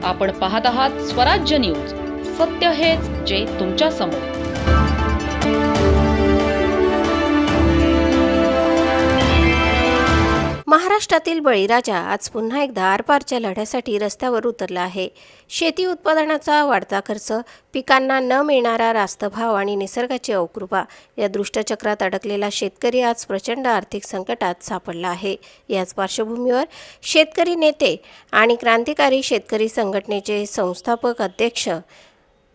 आपण पाहत आहात स्वराज्य न्यूज. सत्य हेच जे तुमच्या समोर. महाराष्ट्रातील बळीराजा आज पुन्हा एकदा आरपारच्या लढ्यासाठी रस्त्यावर उतरला आहे. शेती उत्पादनाचा वाढता खर्च, पिकांना न मिळणारा रास्त भाव आणि निसर्गाची अवकृपा या दुष्टचक्रात अडकलेला शेतकरी आज प्रचंड आर्थिक संकटात सापडला आहे. याच पार्श्वभूमीवर शेतकरी नेते आणि क्रांतिकारी शेतकरी संघटनेचे संस्थापक अध्यक्ष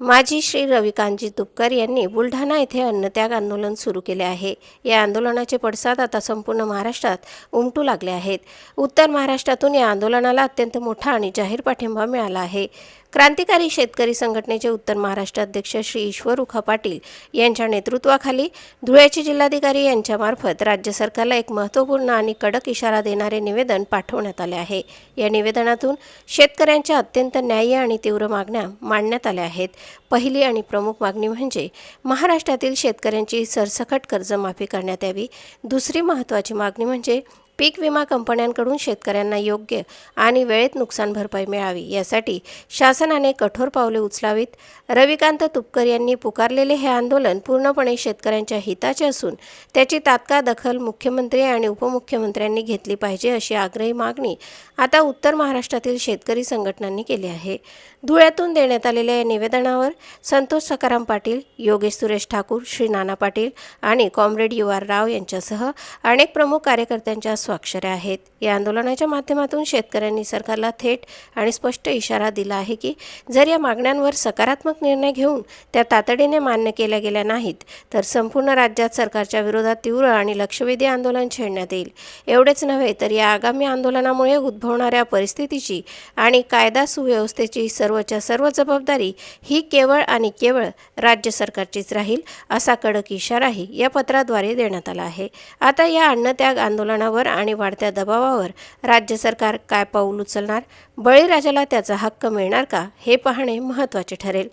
माजी श्री रविकांतजी तुपकर यांनी बुलढाणा येथे अन्नत्याग आंदोलन सुरू केले आहे. या आंदोलनाचे पडसाद आता संपूर्ण महाराष्ट्रात उमटू लागले आहेत. उत्तर महाराष्ट्रातून या आंदोलनाला अत्यंत मोठा आणि जाहीर पाठिंबा मिळाला आहे. क्रांतिकारी शेतकरी संघटनेचे उत्तर महाराष्ट्र अध्यक्ष श्री ईश्वर उखा पाटील यांच्या नेतृत्वाखाली धुळ्याचे जिल्हाधिकारी यांच्यामार्फत राज्य सरकारला एक महत्त्वपूर्ण आणि कडक इशारा देणारे निवेदन पाठवण्यात आले आहे. या निवेदनातून शेतकऱ्यांच्या अत्यंत न्याय्य आणि तीव्र मागण्या मांडण्यात आल्या आहेत. पहिली आणि प्रमुख मागणी म्हणजे महाराष्ट्रातील शेतकऱ्यांची सरसकट कर्जमाफी करण्यात यावी. दुसरी महत्त्वाची मागणी म्हणजे पीक विमा कंपन्यांकडून शेतकऱ्यांना योग्य आणि वेळेत नुकसान भरपाई मिळावी. यासाठी शासनाने कठोर पावले उचलावीत. रविकांत तुपकर यांनी पुकारलेले हे आंदोलन पूर्णपणे शेतकऱ्यांच्या हिताचे असून त्याची तात्काळ दखल मुख्यमंत्री आणि उपमुख्यमंत्र्यांनी घेतली पाहिजे अशी आग्रही मागणी आता उत्तर महाराष्ट्रातील शेतकरी संघटनांनी केली आहे. धुळ्यातून देण्यात आलेल्या या निवेदनावर संतोष सखाराम पाटील, योगेश सुरेश ठाकूर, श्री नाना पाटील आणि कॉम्रेड युआर राव यांच्यासह अनेक प्रमुख कार्यकर्त्यांच्या स्वाक्षऱ्या आहेत. या आंदोलनाच्या माध्यमातून शेतकऱ्यांनी सरकारला थेट आणि स्पष्ट इशारा दिला आहे की जर या मागण्यांवर सकारात्मक निर्णय घेऊन त्या तातडीने मान्य केल्या गेल्या नाहीत तर संपूर्ण राज्यात सरकारच्या विरोधात तीव्र आणि लक्षवेधी आंदोलन छेडण्यात येईल. एवढेच नव्हे तर या आगामी आंदोलनामुळे उद्भवणाऱ्या परिस्थितीची आणि कायदा सुव्यवस्थेची सर्वच्या सर्व जबाबदारी ही केवळ आणि केवळ राज्य सरकारचीच राहील असा कडक इशाराही या पत्राद्वारे देण्यात आला आहे. आता या अन्नत्याग आंदोलनावर आणि वाढत्या दबावावर राज्य सरकार काय पाऊल उचलणार, बळीराजाला त्याचा हक्क मिळणार का, हे पाहणे महत्त्वाचे ठरेल.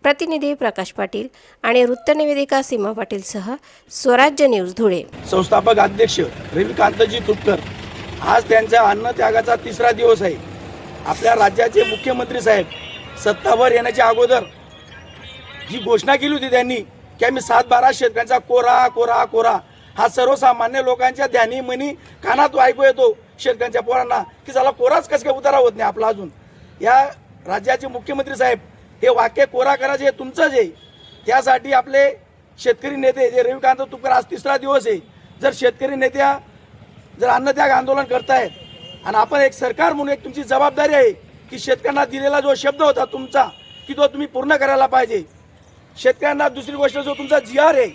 प्रतिनिधी प्रकाश पाटील आणि वृत्तनिवेदिका सीमा पाटीलसह स्वराज्य न्यूज धुळे. संस्थापक अध्यक्ष रविकांतजी तुपकर, आज त्यांच्या अन्नत्यागाचा तिसरा दिवस आहे. आपल्या राज्याचे मुख्यमंत्री साहेब सत्तावर येण्याच्या अगोदर जी घोषणा केली होती त्यांनी की आम्ही 7-12 शेतकऱ्यांचा कोरा कोरा कोरा, हा सर्वसामान्य लोकांच्या ध्यानी मनी कानात ऐकू येतो शेतकऱ्यांच्या पोरांना की चला कोराच कसं काय उतारा होत नाही आपला अजून. या राज्याचे मुख्यमंत्री साहेब हे वाक्य कोरा करायचे हे तुमचंच आहे. त्यासाठी आपले शेतकरी नेते जे रविकांत तुपकर, आज तिसरा दिवस आहे. जर शेतकरी नेत्या जर अन्नत्याग आंदोलन करतायत आणि आपण एक सरकार म्हणून एक तुमची जबाबदारी आहे की शेतकऱ्यांना दिलेला जो शब्द होता तुमचा की तो तुम्ही पूर्ण करायला पाहिजे. शेतकऱ्यांना दुसरी गोष्ट जो तुमचा GR आहे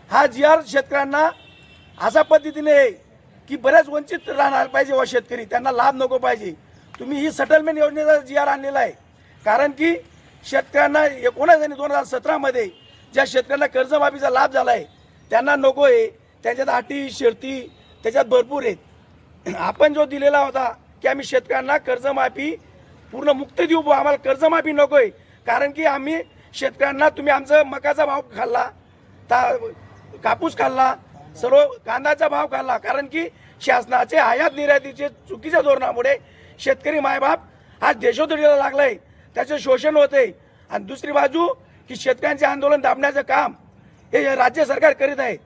हा GR शेतकऱ्यांना अशा पद्धतीने आहे की बऱ्याच वंचित राहणार पाहिजे व शेतकरी, त्यांना लाभ नको पाहिजे. तुम्ही ही सेटलमेंट योजनेचा GR आणलेला आहे कारण की शेतकऱ्यांना 2017 मध्ये ज्या शेतकऱ्यांना कर्जमाफीचा लाभ झाला आहे त्यांना नको आहे. त्याच्यात अटी शर्ती त्याच्यात भरपूर आहेत. आपण जो दिलेला होता की आम्ही शेतकऱ्यांना कर्जमाफी पूर्ण मुक्त देऊ, आम्हाला कर्जमाफी नको आहे कारण की आम्ही शेतकऱ्यांना, तुम्ही आमचा मकाचा भाव खाल्ला, कापूस खाल्ला, सर्व कांद्याचा भाव खाल्ला कारण की शासनाचे आयात निर्यातीचे चुकीच्या धोरणामुळे शेतकरी मायबाप आज देशोधडीला लागलाय, त्याचे शोषण होते. आणि दुसरी बाजू की शेतकऱ्यांचे आंदोलन दाबण्याचं काम हे राज्य सरकार करीत आहे.